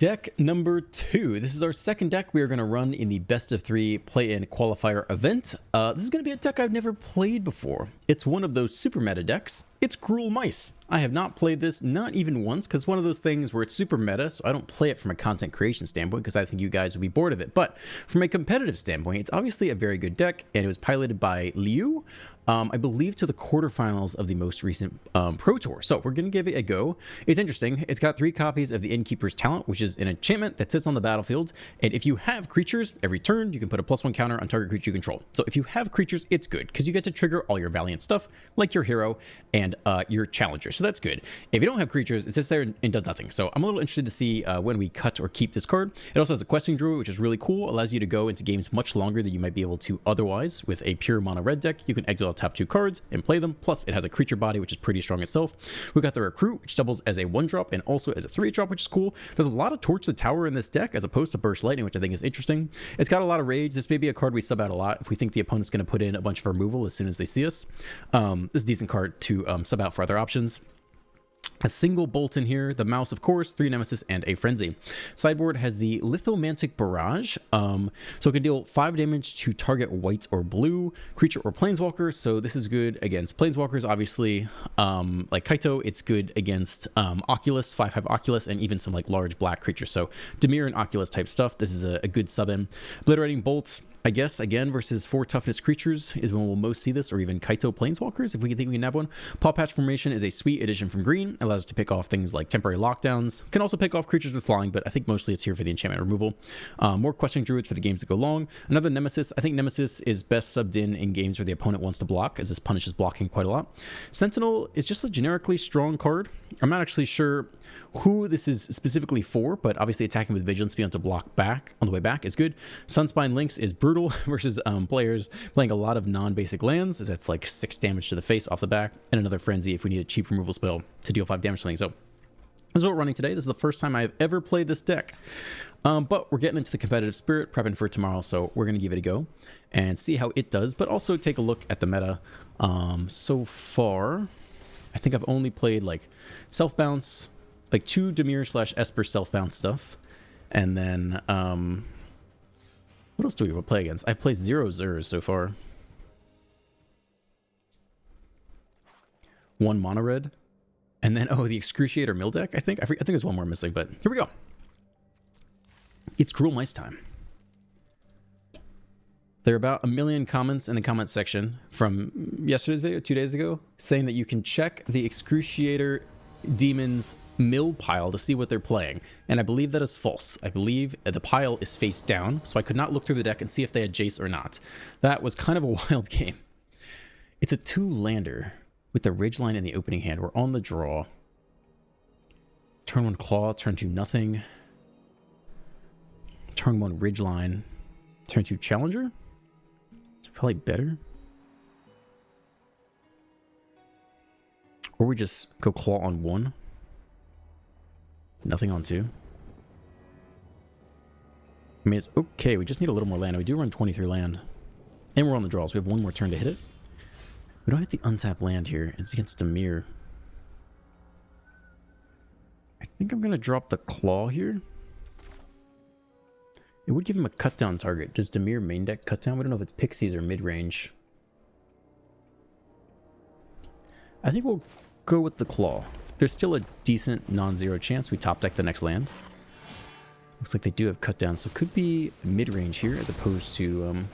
Deck number 2. This is our second deck we are going to run in the best of 3 play-in qualifier event. This is going to be a deck I've never played before. It's one of those super meta decks. It's Gruul Mice. I have not played this, not even once, because one of those things where it's super meta, so I don't play it from a content creation standpoint because I think you guys would be bored of it. But from a competitive standpoint, it's obviously a very good deck, and it was piloted by Liu, I believe, to the quarterfinals of the most recent Pro Tour. So we're going to give it a go. It's interesting. It's got 3 copies of the Innkeeper's Talent, which is an enchantment that sits on the battlefield. And if you have creatures, every turn, you can put a +1 counter on target creature you control. So if you have creatures, it's good because you get to trigger all your Valiant stuff, like your hero and your challenger. So that's good. If you don't have creatures, it sits there and does nothing. So I'm a little interested to see when we cut or keep this card. It also has a questing druid, which is really cool. Allows you to go into games much longer than you might be able to otherwise. With a pure mono red deck, you can exile top 2 cards and play them. Plus, it has a creature body, which is pretty strong itself. We got the Recruit, which doubles as a 1-drop and also as a 3-drop, which is cool. There's a lot of Torch the Tower in this deck as opposed to Burst Lightning, which I think is interesting. It's got a lot of rage. This may be a card we sub out a lot if we think the opponent's going to put in a bunch of removal as soon as they see us. This is a decent card to sub out for other options. A single bolt in here, the mouse, of course, 3 Nemesis, and a Frenzy. Sideboard has the Lithomantic Barrage, so it can deal 5 damage to target white or blue, creature or planeswalker, so this is good against planeswalkers, obviously, like Kaito. It's good against Oculus, 5/5 Oculus, and even some like large black creatures, so Dimir and Oculus type stuff. This is a good sub-in. Obliterating Bolt, I guess, again, versus 4 toughness creatures is when we'll most see this, or even Kaito planeswalkers, if we think we can have one. Paw Patch Formation is a sweet addition from green. Allows us to pick off things like temporary lockdowns. Can also pick off creatures with flying, but I think mostly it's here for the enchantment removal. More questing druids for the games that go long. Another Nemesis. I think Nemesis is best subbed in games where the opponent wants to block, as this punishes blocking quite a lot. Sentinel is just a generically strong card. I'm not actually sure who this is specifically for, but obviously attacking with Vigilance, being able to block back on the way back is good. Sunspine Lynx is brutal versus players playing a lot of non-basic lands, as that's like 6 damage to the face off the back, and another Frenzy if we need a cheap removal spell to deal 5 damage to something. So this is what we're running today. This is the first time I've ever played this deck, but we're getting into the competitive spirit, prepping for tomorrow, so we're going to give it a go and see how it does, but also take a look at the meta. So far, I think I've only played like Self-Bounce, like 2 Dimir/Esper self-bounce stuff, and then what else do we play against? I've played 0 Zers so far. 1 mono red, and then the Excruciator Mill deck. I think there's one more missing, but here we go. It's Gruul Mice time. There are about 1 million comments in the comment section from yesterday's video, 2 days ago, saying that you can check the Excruciator Demon's mill pile to see what they're playing, and I believe that is false. I believe the pile is face down, so I could not look through the deck and see if they had Jace or not. That was kind of a wild game. It's a 2-lander with the Ridgeline in the opening hand. We're on the draw. Turn 1 Claw, turn 2 nothing. Turn 1 Ridgeline, turn 2 Challenger. It's probably better. Or we just go Claw on 1. Nothing on 2. I mean, it's okay. We just need a little more land. We do run 23 land. And we're on the draw, so we have 1 more turn to hit it. We don't hit the untapped land here. It's against Dimir. I think I'm going to drop the Claw here. It would give him a cut down target. Does Dimir main deck cut down? We don't know if it's Pixies or mid-range. I think we'll go with the Claw. There's still a decent non-zero chance we top deck the next land. Looks like they do have cut down, so it could be mid-range here as opposed to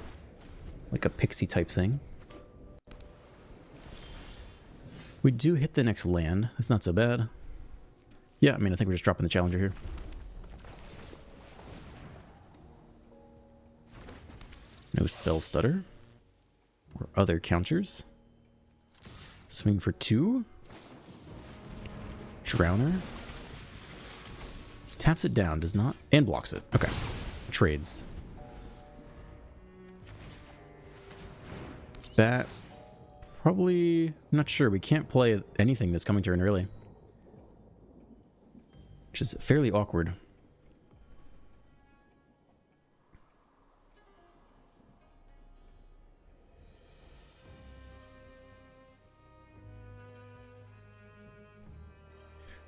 like a Pixie type thing. We do hit the next land. That's not so bad. Yeah, I mean, I think we're just dropping the Challenger here. No Spell Stutter or other counters. Swing for 2. Drowner. Taps it down, does not, and blocks it. Okay. Trades. Bat. Probably, not sure. We can't play anything this coming turn, really. Which is fairly awkward.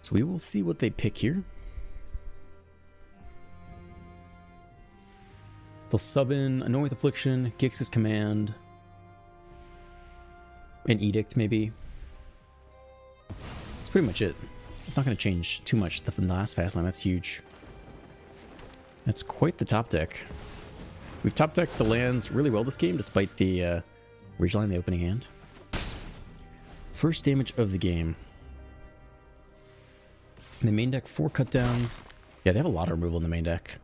So we will see what they pick here. They'll sub in Annoying with Affliction, Gix's Command, an Edict maybe. That's pretty much it. It's not going to change too much from the last fast line. That's huge. That's quite the top deck. We've top decked the lands really well this game, despite the Ridge Line in the opening hand. First damage of the game. In the main deck, 4 cut downs. Yeah, they have a lot of removal in the main deck.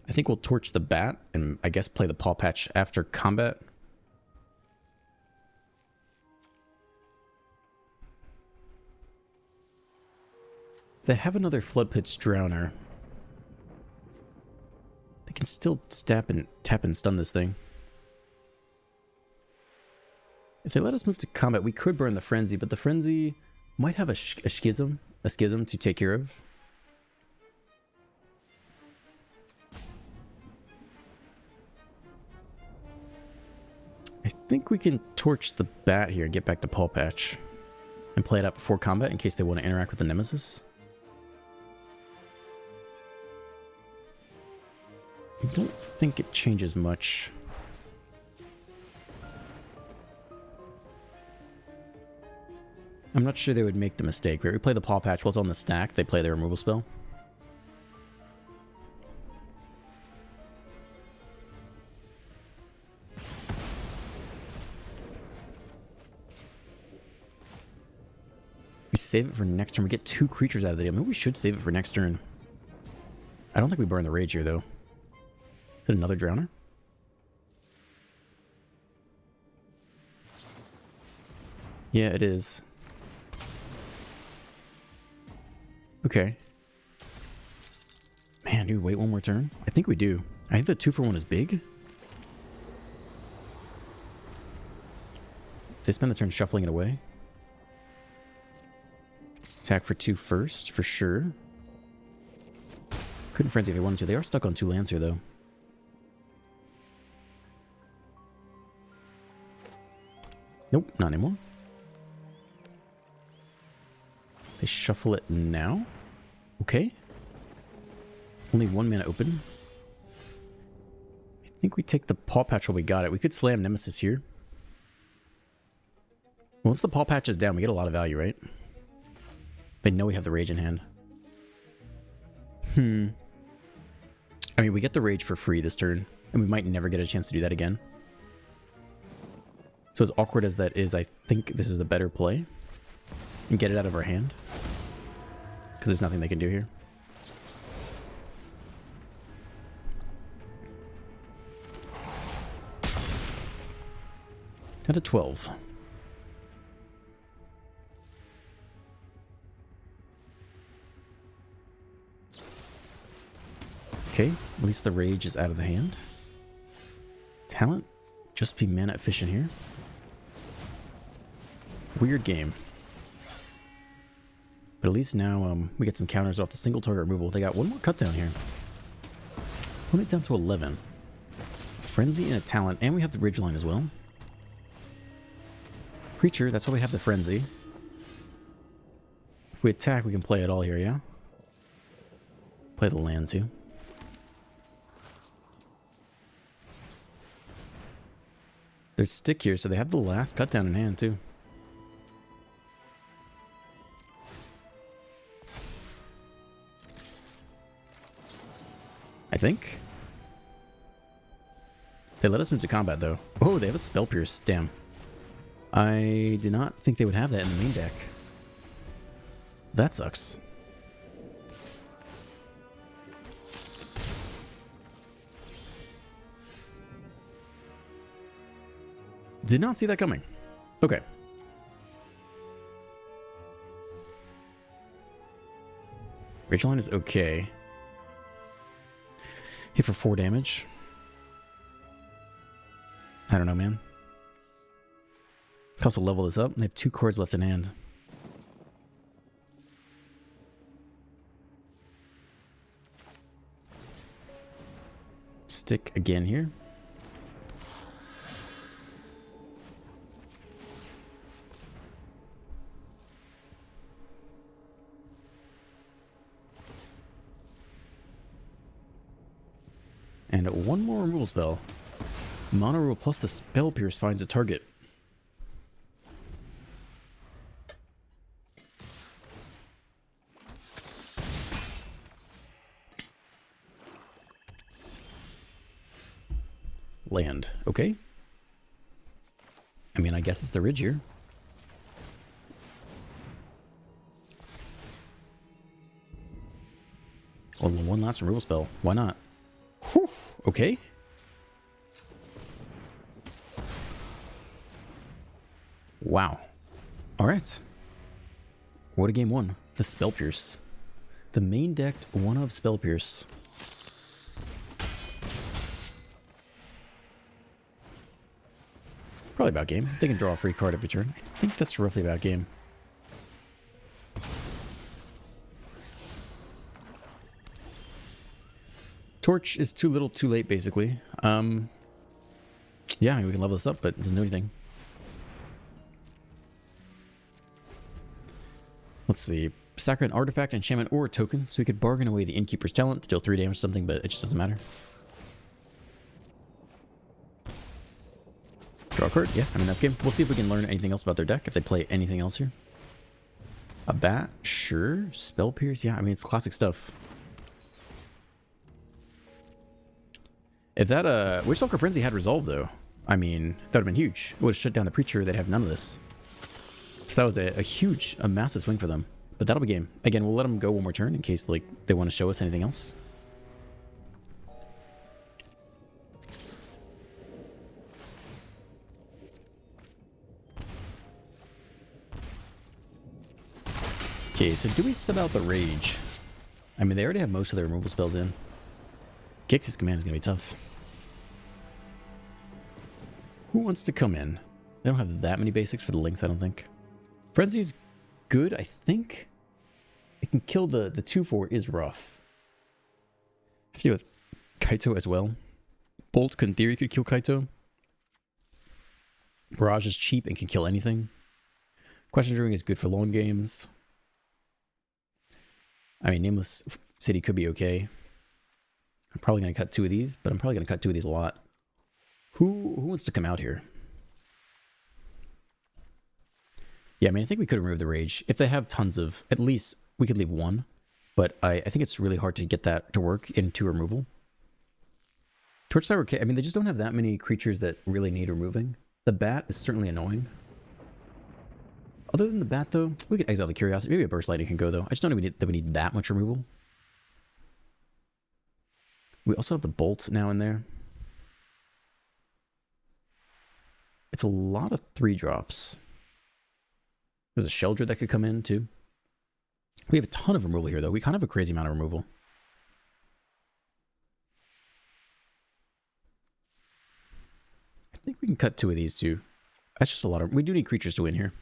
I think we'll torch the bat and I guess play the Paw Patch after combat. They have another Flood Pit's Drowner. They can still tap and stun this thing. If they let us move to combat, we could burn the Frenzy, but the Frenzy might have a schism to take care of. I think we can torch the bat here and get back to Paw Patch and play it out before combat in case they want to interact with the Nemesis. I don't think it changes much. I'm not sure they would make the mistake. Right? We play the Paw Patch while it's on the stack. They play their removal spell. We save it for next turn. We get 2 creatures out of the deal. Maybe we should save it for next turn. I don't think we burn the Rage here, though. Is it another Drowner? Yeah, it is. Okay. Man, do we wait one more turn? I think we do. I think the 2-for-1 is big. If they spend the turn shuffling it away. Attack for 2 first, for sure. Couldn't Frenzy if they wanted to. They are stuck on 2 lands here, though. Nope, not anymore. They shuffle it now. Okay. Only 1 mana open. I think we take the Paw Patch while we got it. We could slam Nemesis here. Once the Paw Patch is down, we get a lot of value, right? They know we have the Rage in hand. I mean, we get the Rage for free this turn, and we might never get a chance to do that again. So as awkward as that is, I think this is the better play. And get it out of our hand. Because there's nothing they can do here. Down to 12. Okay, at least the Rage is out of the hand. Talent, just be mana efficient here. Weird game. But at least now we get some counters off the single target removal. They got 1 more cut down here. Put it down to 11. Frenzy and a talent, and we have the Ridgeline as well. Creature, that's why we have the Frenzy. If we attack, we can play it all here, yeah? Play the land too. There's stick here, so they have the last cut down in hand too. I think. They let us move to combat though. Oh, they have a Spell Pierce. Damn. I did not think they would have that in the main deck. That sucks. Did not see that coming. Okay. Ridgeline is okay. Hit for 4 damage. I don't know, man. Cost to level this up. They have 2 cards left in hand. Stick again here. And one more removal spell. Mono rule plus the Spell Pierce finds a target. Land. Okay. I mean, I guess it's the Ridge here. Only one last removal spell. Why not? Whew. Okay. Wow. Alright. What a game one. The Spell Pierce. The main decked one of Spell Pierce. Probably about game. They can draw a free card every turn. I think that's roughly about game. Torch is too little, too late, basically. Yeah, I mean, we can level this up, but it doesn't do anything. Let's see. Sacrifice an artifact, enchantment, or a token, so we could bargain away the Innkeeper's Talent to deal 3 damage or something, but it just doesn't matter. Draw a card. Yeah, I mean, that's game. We'll see if we can learn anything else about their deck, if they play anything else here. A bat? Sure. Spell Pierce? Yeah, I mean, it's classic stuff. If that, Witchstalker Frenzy had Resolve, though, I mean, that would have been huge. It would have shut down the Preacher. They'd have none of this. So that was a massive swing for them. But that'll be game. Again, we'll let them go one more turn in case, like, they want to show us anything else. Okay, so do we sub out the Rage? I mean, they already have most of their removal spells in. Gix's command is going to be tough. Who wants to come in? They don't have that many basics for the links, I don't think. Frenzy's good, I think. It can kill the 2/4 is rough. I have to deal with Kaito as well. Bolt, in theory, could kill Kaito. Barrage is cheap and can kill anything. Question Drawing is good for long games. I mean, Nameless City could be okay. I'm probably going to cut 2 of these, but I'm probably going to cut 2 of these a lot. Who wants to come out here? Yeah, I mean, I think we could remove the Rage. If they have tons of... At least we could leave 1. But I think it's really hard to get that to work into removal. Torch Tower, I mean, they just don't have that many creatures that really need removing. The Bat is certainly annoying. Other than the Bat, though, we could exile the Curiosity. Maybe a Burst Lightning can go, though. I just don't know that we need that much removal. We also have the Bolt now in there. It's a lot of 3-drops. There's a Sheldred that could come in, too. We have a ton of removal here, though. We kind of have a crazy amount of removal. I think we can cut 2 of these, too. That's just a lot of... We do need creatures to win here.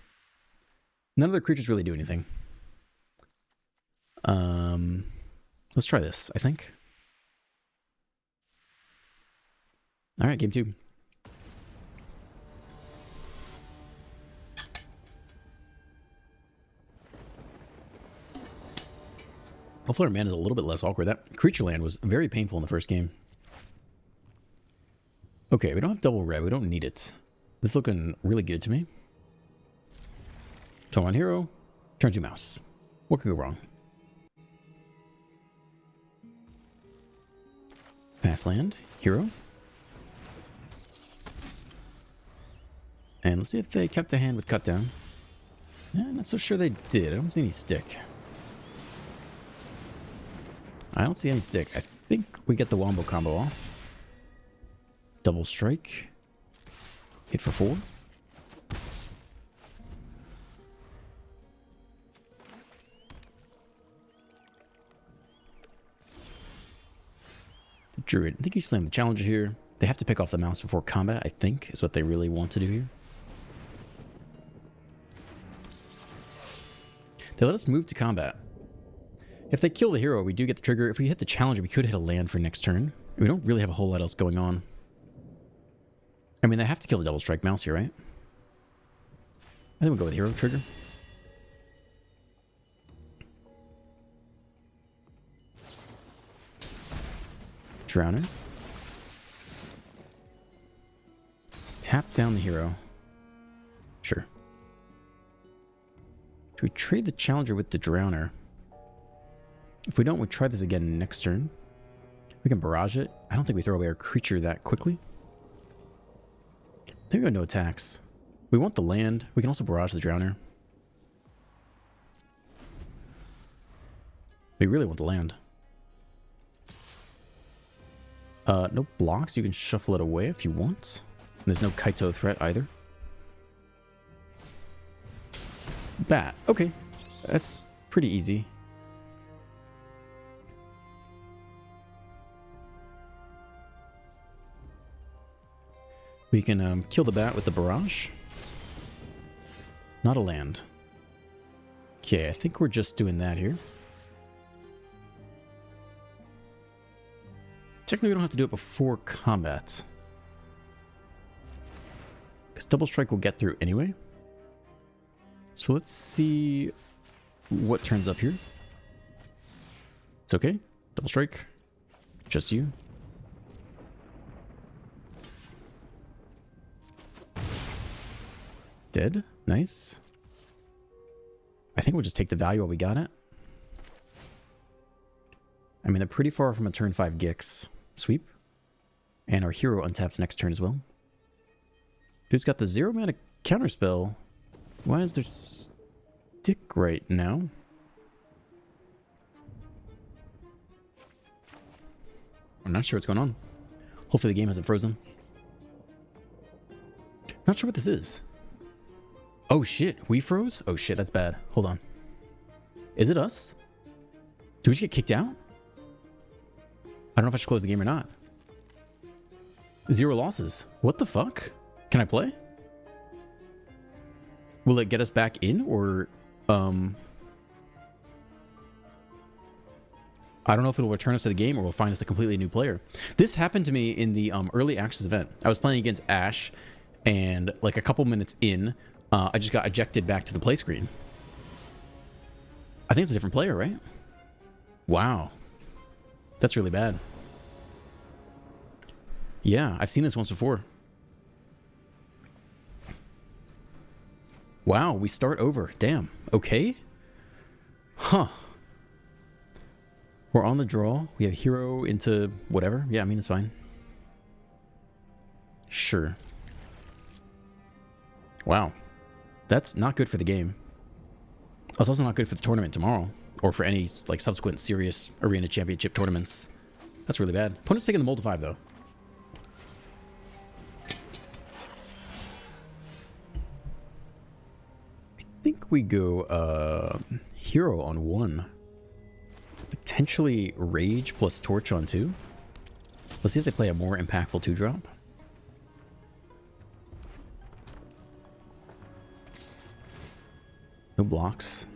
None of the creatures really do anything. Let's try this, I think. Alright, game 2. Hopefully our mana is a little bit less awkward. That creature land was very painful in the first game. Okay, we don't have double red. We don't need it. This is looking really good to me. Turn on hero. Turn to mouse. What could go wrong? Fast land. Hero. And let's see if they kept a hand with cut down. Yeah, not so sure they did. I don't see any stick. I don't see any stick. I think we get the Wombo combo off. Double strike. Hit for 4. The Druid. I think you slam the Challenger here. They have to pick off the mouse before combat, I think, is what they really want to do here. They let us move to combat. If they kill the hero, we do get the trigger. If we hit the Challenger, we could hit a land for next turn. We don't really have a whole lot else going on. I mean, they have to kill the double strike mouse here, right? I think we'll go with hero trigger. Drowner. tap down the hero. Sure. Do we trade the challenger with the drowner? If we don't, we try this again next turn. We can barrage it. I don't think we throw away our creature that quickly. There we go, no attacks. We want the land. We can also barrage the drowner. We really want the land. No blocks. You can shuffle it away if you want. And there's no Kaito threat either. Bat. Okay. That's pretty easy. We can kill the bat with the barrage. Not a land. Okay, I think we're just doing that here. Technically, we don't have to do it before combat. Because double strike will get through anyway. So let's see what turns up here. It's okay. Double strike. Just you. Dead. Nice. I think we'll just take the value while we got it. I mean, they're pretty far from a turn 5 Gix. Sweep. And our hero untaps next turn as well. Dude's got the 0 mana counterspell. Why is there stick right now? I'm not sure what's going on. Hopefully the game hasn't frozen. Not sure what this is. Oh shit, we froze? Oh shit, that's bad. Hold on. Is it us? Did we just get kicked out? I don't know if I should close the game or not. 0 losses. What the fuck? Can I play? Will it get us back in or I don't know if it'll return us to the game or we'll find us a completely new player. This happened to me in the early access event. I was playing against Ash and like a couple minutes in, I just got ejected back to the play screen. I think it's a different player, right? Wow. That's really bad. Yeah, I've seen this once before. Wow, we start over. Damn. Okay. Huh. We're on the draw. We have hero into whatever. Yeah, I mean, it's fine. Sure. Wow. That's not good for the game. It's also not good for the tournament tomorrow. Or for any like subsequent serious arena championship tournaments. That's really bad. Opponent's taking the mold to 5 though. I think we go hero on 1. Potentially rage plus torch on 2. Let's see if they play a more impactful 2-drop. No blocks.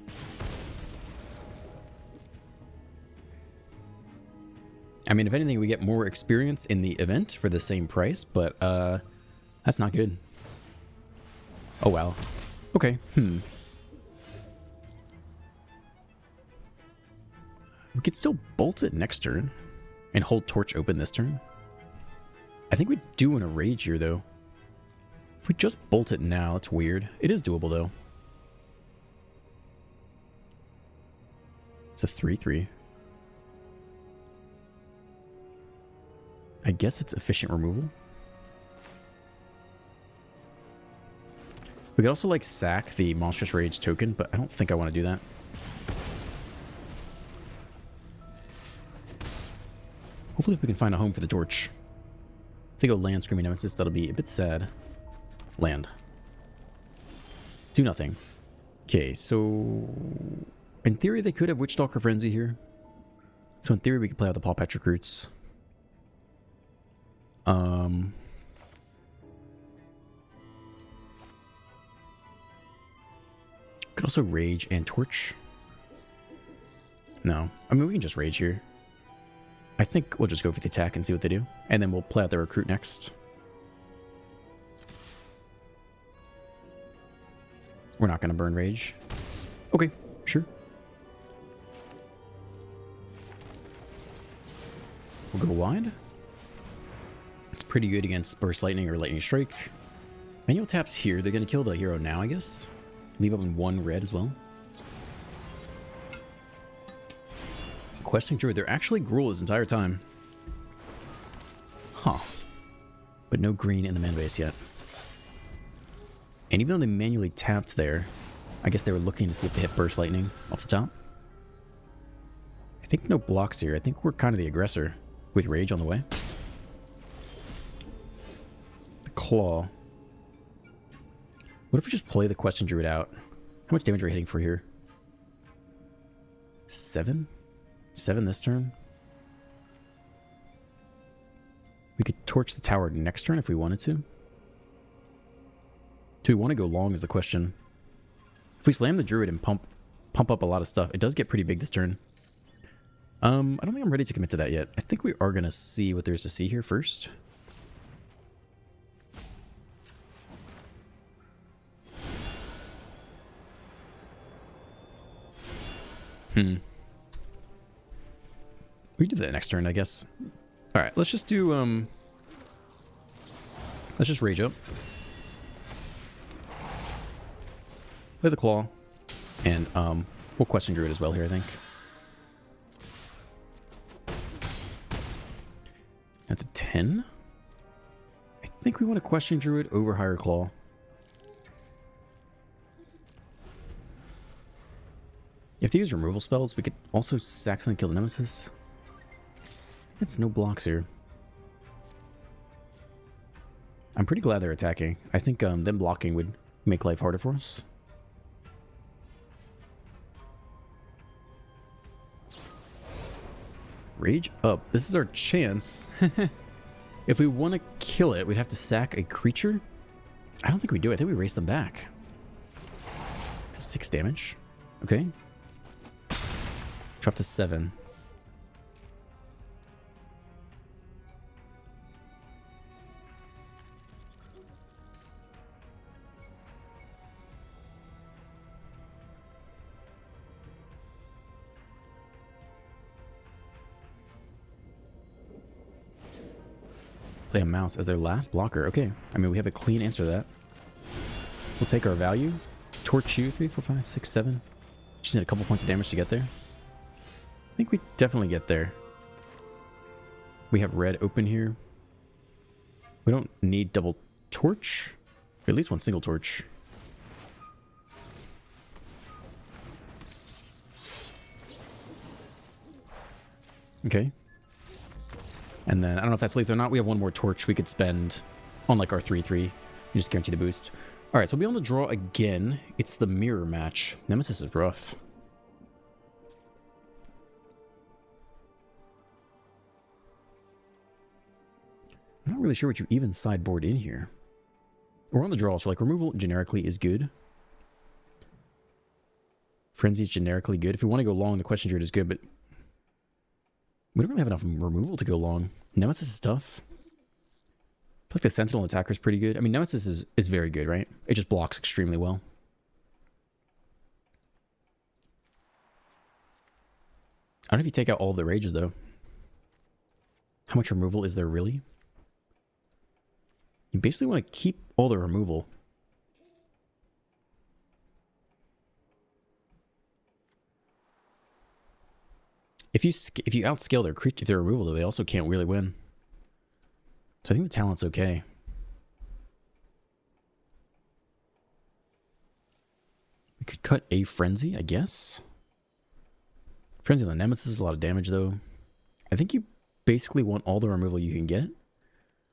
I mean, if anything, we get more experience in the event for the same price, but that's not good. Oh, wow. Okay. We could still bolt it next turn and hold torch open this turn. I think we do want to rage here, though. If we just bolt it now, it's weird. It is doable, though. It's a 3/3. I guess it's efficient removal. We could also like sack the Monstrous Rage token, but I don't think I want to do that. Hopefully we can find a home for the torch. If they go land Screaming Nemesis, that'll be a bit sad. Land. Do nothing. Okay, so in theory they could have Witchstalker Frenzy here. So in theory we could play out the Paw Patch Recruits. Could also rage and torch. No, I mean we can just rage here. I think we'll just go for the attack and see what they do, and then we'll play out the recruit next. We're not going to burn rage. Okay, sure. We'll go wide. It's pretty good against Burst Lightning or Lightning Strike. Manual taps here. They're going to kill the hero now, I guess. Leave up in 1 red as well. Questing Druid. They're actually Gruul this entire time. Huh. But no green in the mana base yet. And even though they manually tapped there, I guess they were looking to see if they hit Burst Lightning off the top. I think no blocks here. I think we're kind of the aggressor with Rage on the way. The Claw. What if we just play the Questing Druid out? How much damage are we hitting for here? 7? 7 this turn? We could torch the tower next turn if we wanted to. Do we want to go long is the question. If we slam the Druid and pump up a lot of stuff, it does get pretty big this turn. I don't think I'm ready to commit to that yet. I think we are going to see what there's to see here first. We can do that next turn, I guess. Alright, let's just do, let's just Rage up. Play the Claw. And, we'll Question Druid as well here, I think. That's a 10. I think we want to Question Druid over Higher Claw. If they use removal spells, we could also sack something, kill the Nemesis. It's no blocks here. I'm pretty glad they're attacking. I think them blocking would make life harder for us. Rage up. This is our chance. If we want to kill it, we'd have to sack a creature. I don't think we do. I think we race them back. 6 damage. Okay. Drop to 7. Play a mouse as their last blocker. Okay. I mean, we have a clean answer to that. We'll take our value. Torch you. 3, 4, 5, 6, 7. Just need a couple points of damage to get there. I think we definitely get there. We have red open here. We don't need double torch. Or at least one single torch. Okay. And then, I don't know if that's lethal or not. We have one more torch we could spend on like our 3-3. You just guarantee the boost. Alright, so we'll be able to draw again. It's the mirror match. Nemesis is rough. I'm not really sure what you even sideboard in here. We're on the draw, so like removal generically is good. Frenzy is generically good. If we want to go long, the Question Druid is good, but we don't really have enough removal to go long. Nemesis is tough. I feel like the Sentinel attacker is pretty good. I mean, Nemesis is very good, right? It just blocks extremely well. I don't know if you take out all of the rages, though. How much removal is there really? You basically want to keep all the removal. If you outscale their creature, if their removal, though, they also can't really win. So I think the talent's okay. We could cut a Frenzy, I guess. Frenzy on the Nemesis is a lot of damage, though. I think you basically want all the removal you can get.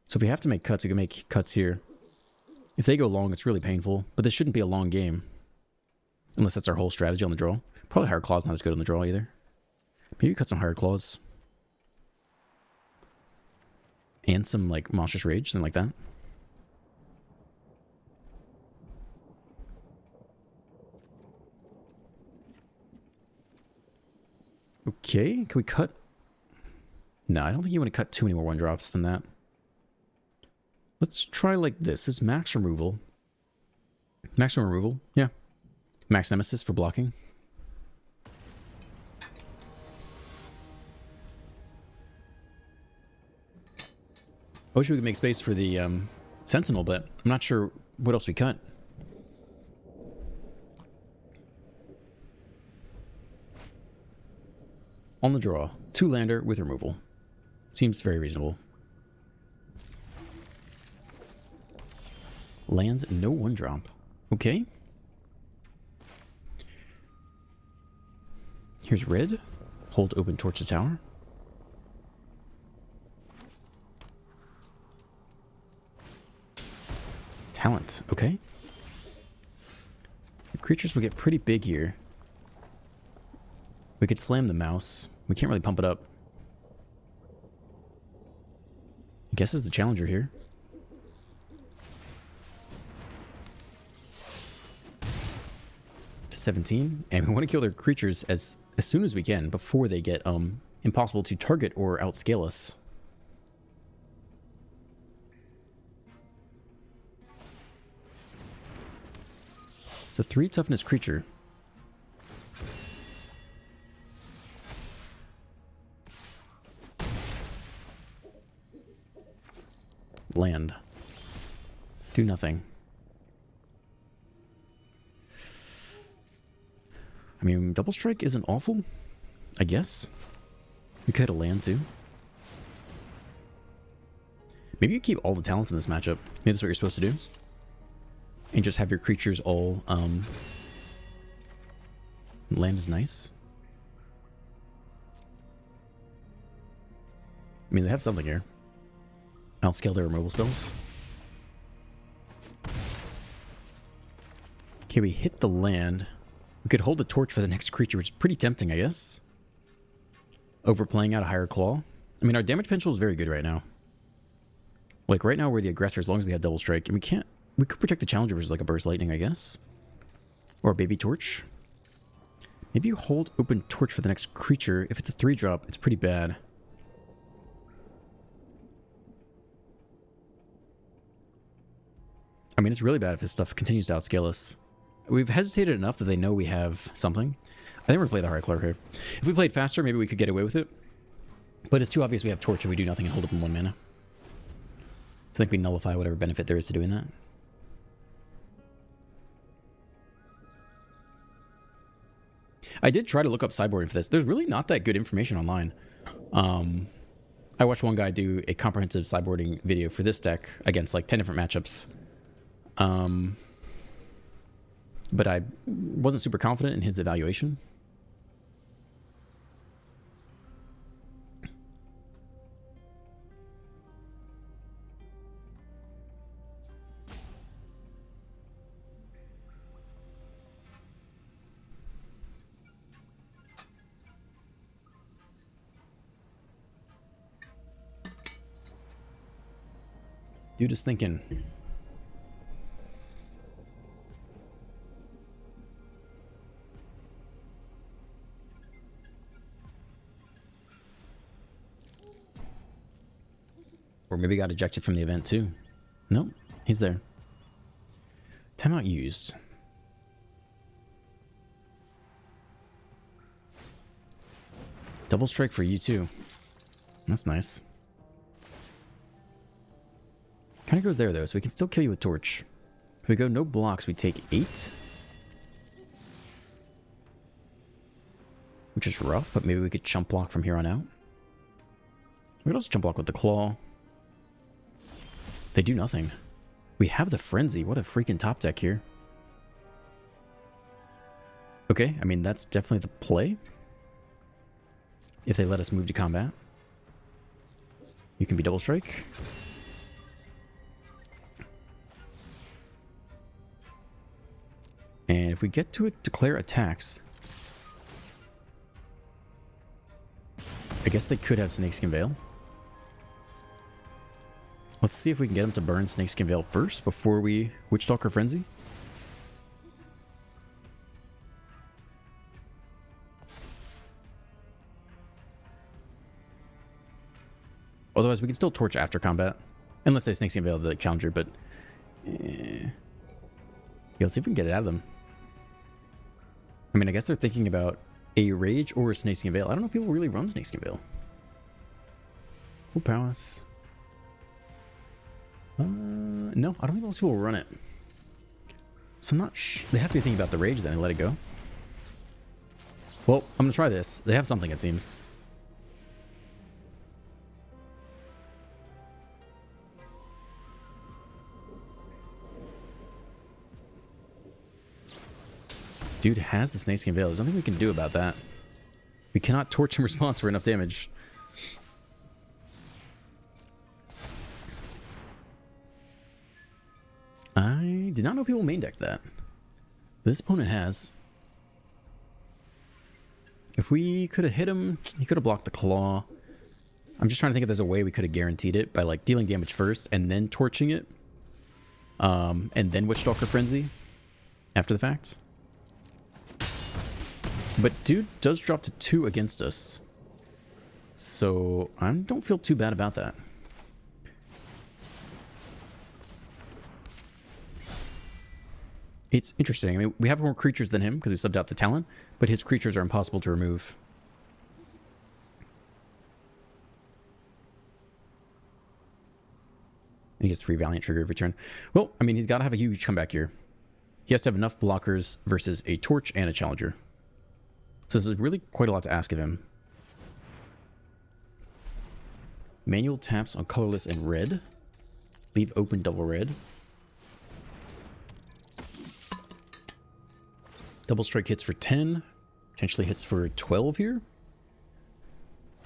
So if we have to make cuts, we can make cuts here. If they go long, it's really painful. But this shouldn't be a long game. Unless that's our whole strategy on the draw. Probably Hard Claw's not as good on the draw either. Maybe cut some Hard Claws. And some, like, Monstrous Rage, something like that. Okay, can we cut? No, I don't think you want to cut too many more 1-drops than that. Let's try like this. This is max removal. Maximum removal, yeah. Max Nemesis for blocking. I wish we could make space for the Sentinel, but I'm not sure what else we cut. On the draw, 2-lander with removal. Seems very reasonable. Land, no 1-drop. Okay. Here's red. Hold open, torch the tower. Talent, okay. The creatures will get pretty big here. We could slam the mouse. We can't really pump it up. I guess is the challenger here. To 17, and we want to kill their creatures as soon as we can before they get impossible to target or outscale us. It's a 3 toughness creature. Land. Do nothing. I mean, double strike isn't awful, I guess. We could have land too. Maybe you keep all the talents in this matchup. Maybe that's what you're supposed to do. And just have your creatures all, land is nice. I mean, they have something here. Outscale their removal spells. Okay, we hit the land. We could hold the torch for the next creature, which is pretty tempting, I guess. Overplaying out a higher claw. I mean, our damage potential is very good right now. Like, right now we're the aggressor as long as we have double strike. And we can't... We could protect the challenger versus like a burst lightning, I guess. Or a baby torch. Maybe you hold open torch for the next creature. If it's a 3-drop, it's pretty bad. I mean, it's really bad if this stuff continues to outscale us. We've hesitated enough that they know we have something. I think we're going to play the high clerk here. If we played faster, maybe we could get away with it. But it's too obvious we have torch if we do nothing and hold up in 1 mana. So I think we nullify whatever benefit there is to doing that. I did try to look up sideboarding for this. There's really not that good information online. I watched one guy do a comprehensive sideboarding video for this deck against like 10 different matchups. But I wasn't super confident in his evaluation. Dude is thinking. Or maybe got ejected from the event too. Nope, he's there. Timeout used. Double strike for you too. That's nice. Kind of goes there though, so we can still kill you with torch. If we go no blocks, we take 8. Which is rough, but maybe we could chump block from here on out. We could also chump block with the claw. They do nothing. We have the frenzy. What a freaking top deck here. Okay, I mean, that's definitely the play. If they let us move to combat. You can be double strike. And if we get to it, declare attacks. I guess they could have Snakeskin Veil. Let's see if we can get them to burn Snakeskin Veil first before we Witchstalker Frenzy. Otherwise, we can still torch after combat. Unless they Snakeskin Veil the challenger, but... Yeah, let's see if we can get it out of them. I mean, I guess they're thinking about a Rage or a Snakeskin Veil. I don't know if people really run Snakeskin Veil. Full prowess. No, I don't think most people will run it. So I'm not they have to be thinking about the rage then and let it go. Well, I'm gonna try this. They have something, it seems. Dude has the Snakeskin Veil. There's nothing we can do about that. We cannot torch him response for enough damage. I did not know people main decked that. This opponent has. If we could have hit him, he could have blocked the claw. I'm just trying to think if there's a way we could have guaranteed it by like dealing damage first and then torching it. And then Witchstalker Frenzy after the fact. But dude does drop to 2 against us. So I don't feel too bad about that. It's interesting. I mean, we have more creatures than him because we subbed out the talent, but his creatures are impossible to remove. And he gets 3 Valiant trigger every turn. Well, I mean, he's got to have a huge comeback here. He has to have enough blockers versus a Torch and a Challenger. So this is really quite a lot to ask of him. Manual taps on colorless and red. Leave open double red. Double strike hits for 10. Potentially hits for 12 here.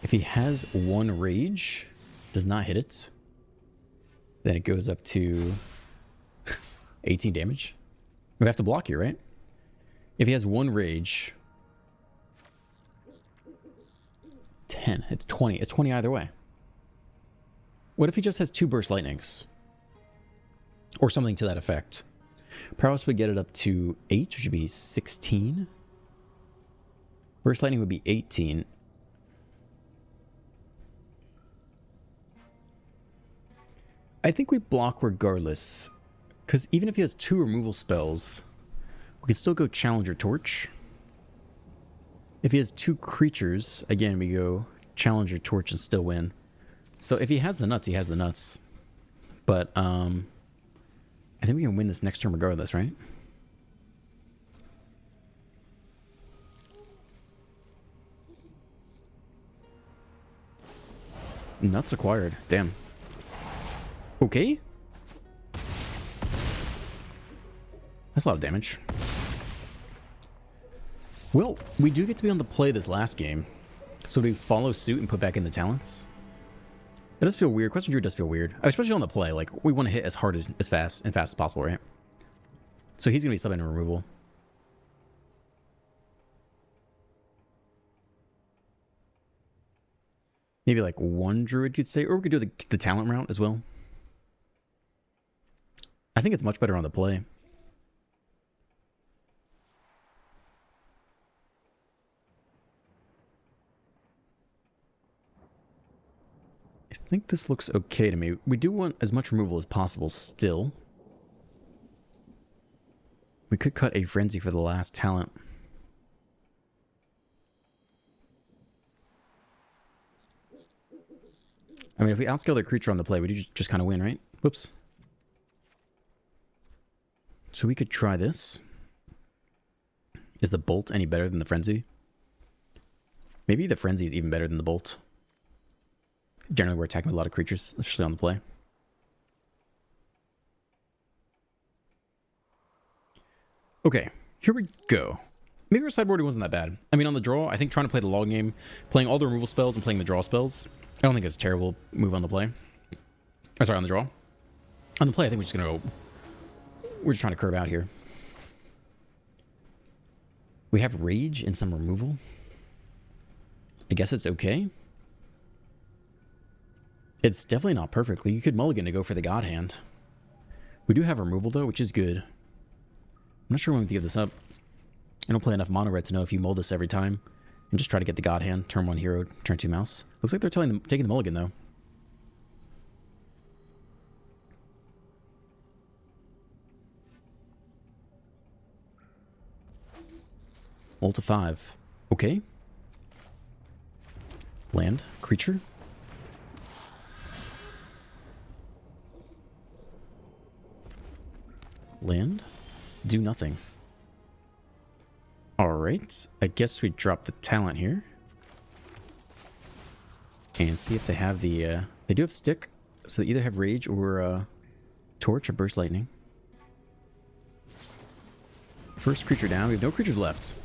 If he has 1 rage, does not hit it. Then it goes up to 18 damage. We have to block here, right? If he has 1 rage, 10. It's 20. It's 20 either way. What if he just has 2 burst lightnings? Or something to that effect. Prowess would get it up to 8, which would be 16. Burst lightning would be 18. I think we block regardless. Because even if he has 2 removal spells, we can still go Challenger Torch. If he has 2 creatures, again, we go Challenger Torch and still win. So if he has the nuts, he has the nuts. But, I think we can win this next turn regardless, right? Nuts acquired. Damn. Okay. That's a lot of damage. Well, we do get to be on the play this last game. So do we follow suit and put back in the talents? It does feel weird. Question Druid does feel weird. Especially on the play. Like, we want to hit as hard as fast as possible, right? So he's going to be subbing to removal. Maybe like 1 Druid could say. Or we could do the talent route as well. I think it's much better on the play. I think this looks okay to me. We do want as much removal as possible still. We could cut a Frenzy for the last talent. I mean, if we outscale their creature on the play, we do just kind of win, right? Whoops. So we could try this. Is the Bolt any better than the Frenzy? Maybe the Frenzy is even better than the Bolt. Generally, we're attacking with a lot of creatures, especially on the play. Okay, here we go. Maybe our sideboarding wasn't that bad. I mean, on the draw, I think trying to play the long game, playing all the removal spells and playing the draw spells, I don't think it's a terrible move on the play. Oh, sorry, on the draw. On the play, I think we're just going to go... We're just trying to curve out here. We have Rage and some removal. I guess it's okay. It's definitely not perfect. You could mulligan to go for the God Hand. We do have removal, though, which is good. I'm not sure when to give this up. I don't play enough mono red to know if you mold this every time. And just try to get the God Hand. Turn 1 hero, turn 2 mouse. Looks like they're taking the mulligan, though. Ult to 5. Okay. Land. Creature. do nothing. Alright, I guess we drop the talent here. And see if they have the, they do have stick, so they either have rage or, torch or burst lightning. First creature down, we have no creatures left.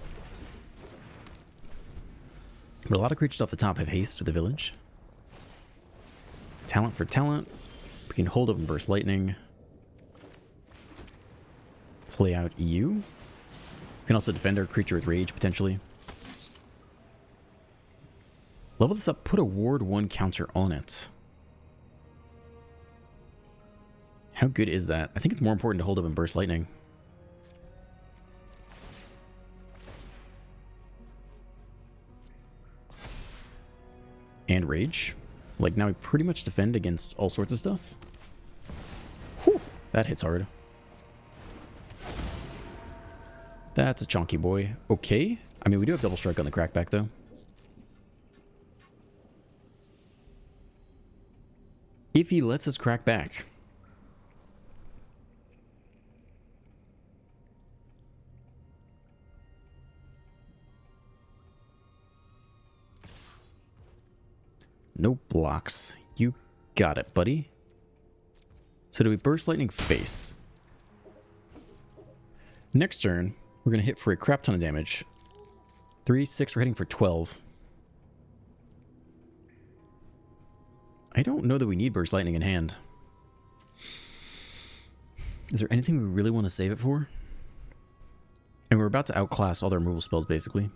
But a lot of creatures off the top have haste with the village. Talent for talent. We can hold up and burst lightning. Play out EU. We can also defend our creature with rage, potentially. Level this up, put a ward 1 counter on it. How good is that? I think it's more important to hold up and burst lightning. And rage. Like, now we pretty much defend against all sorts of stuff. Whew, that hits hard. That's a chonky boy. Okay. I mean, we do have double strike on the crackback, though. If he lets us crack back. No blocks. You got it, buddy. So do we burst lightning face? Next turn, we're going to hit for a crap ton of damage. 3, 6, we're hitting for 12. I don't know that we need burst lightning in hand. Is there anything we really want to save it for? And we're about to outclass all their removal spells, basically.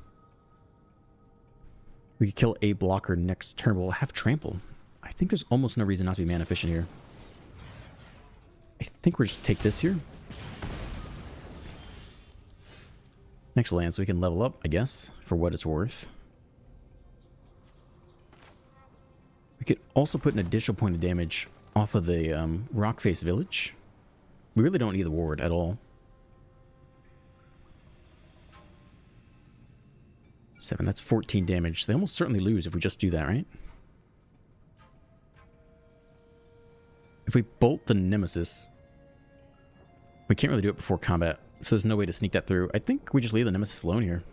We could kill a blocker next turn, but we'll have trample. I think there's almost no reason not to be mana efficient here. I think we're just take this here. Next land, so we can level up, I guess, for what it's worth. We could also put an additional point of damage off of the rock face village. We really don't need the ward at all. 7, that's 14 damage. They almost certainly lose if we just do that, right? If we bolt the Nemesis, we can't really do it before combat, so there's no way to sneak that through. I think we just leave the Nemesis alone here.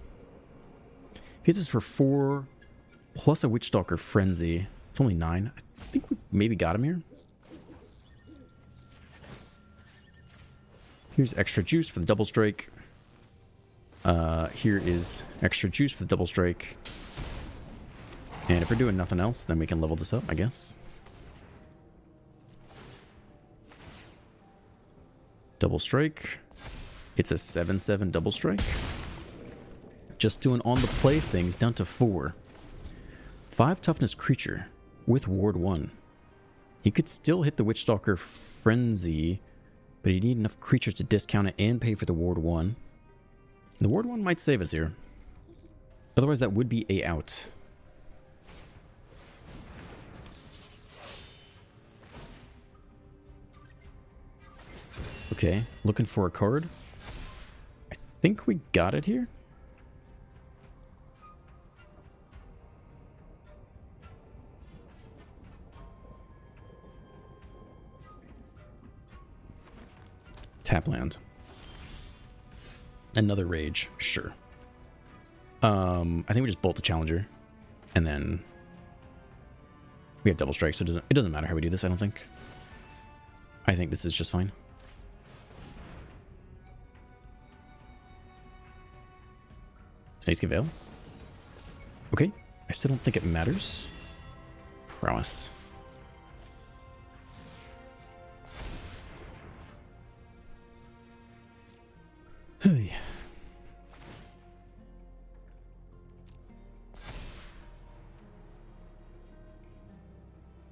He hits us for 4, plus a Witchstalker Frenzy. It's only 9. I think we maybe got him here. Here's extra juice for the double strike. Here is extra juice for the double strike. And if we're doing nothing else, then we can level this up, I guess. Double strike. It's a 7/7 double strike. Just doing on the play things down to 4. 5 toughness creature with ward 1. You could still hit the Witchstalker Frenzy, but you need enough creatures to discount it and pay for the ward 1. The ward 1 might save us here. Otherwise, that would be a out. Okay, looking for a card. I think we got it here. Tap land. Another rage, sure. I think we just bolt the challenger, and then we have double strike, so it doesn't matter how we do this. I don't think. I think this is just fine. Snakeskin Veil. Okay, I still don't think it matters. Prowess. Hey.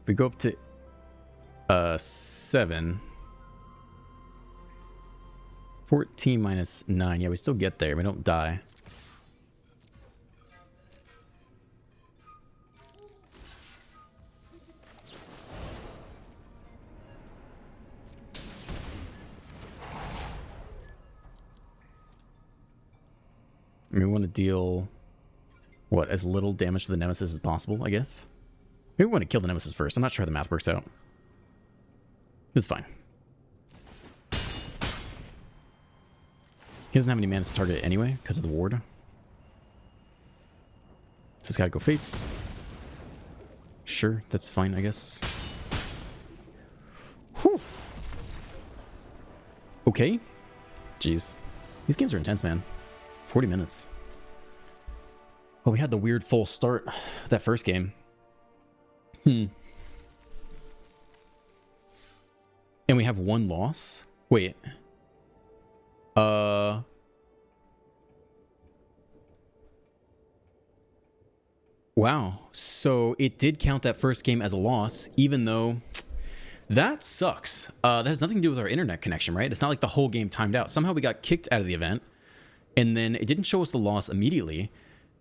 If we go up to 7, 14 minus 9, yeah, we still get there. We don't die. I mean, we want to deal, what, as little damage to the Nemesis as possible, I guess? Maybe we want to kill the Nemesis first. I'm not sure how the math works out. It's fine. He doesn't have any mana to target it anyway because of the ward. So it's got to go face. Sure, that's fine, I guess. Whew. Okay. Jeez. These games are intense, man. 40 minutes. Oh, we had the weird full start that first game. And we have one loss? Wait. Wow. So it did count that first game as a loss, even though that sucks. That has nothing to do with our internet connection, right? It's not like the whole game timed out. Somehow we got kicked out of the event, and then it didn't show us the loss immediately,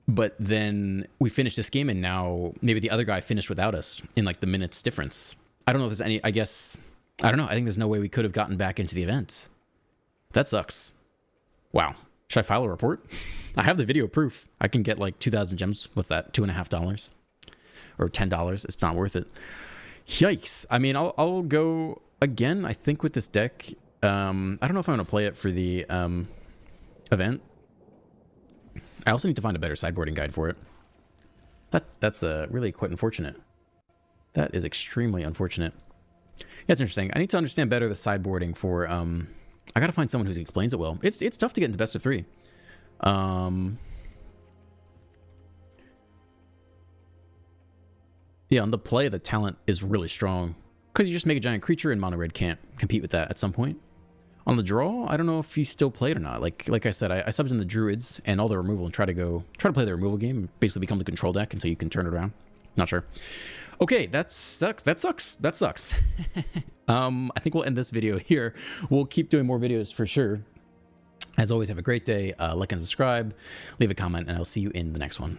but then we finished this game, and now maybe the other guy finished without us in like the minutes difference. I don't know if there's any, I guess, I don't know. I think there's no way we could have gotten back into the event. That sucks. Wow. Should I file a report? I have the video proof. I can get like 2,000 gems. What's that? $2.50 or $10. It's not worth it. Yikes. I mean, I'll go again, I think, with this deck. I don't know if I'm going to play it for the event. I also need to find a better sideboarding guide for it. That's really quite unfortunate. That is extremely unfortunate. Yeah, it's interesting. I need to understand better the sideboarding for... I gotta find someone who explains it well. It's tough to get into best of 3. Yeah, on the play, the talent is really strong. Because you just make a giant creature and mono red can't compete with that at some point. On the draw, I don't know if he still played or not. Like I said, I subbed in the Druids and all the removal and try to play the removal game and basically become the control deck until you can turn it around. Not sure. Okay, that sucks. That sucks. I think we'll end this video here. We'll keep doing more videos for sure. As always, have a great day. Like and subscribe, leave a comment, and I'll see you in the next one.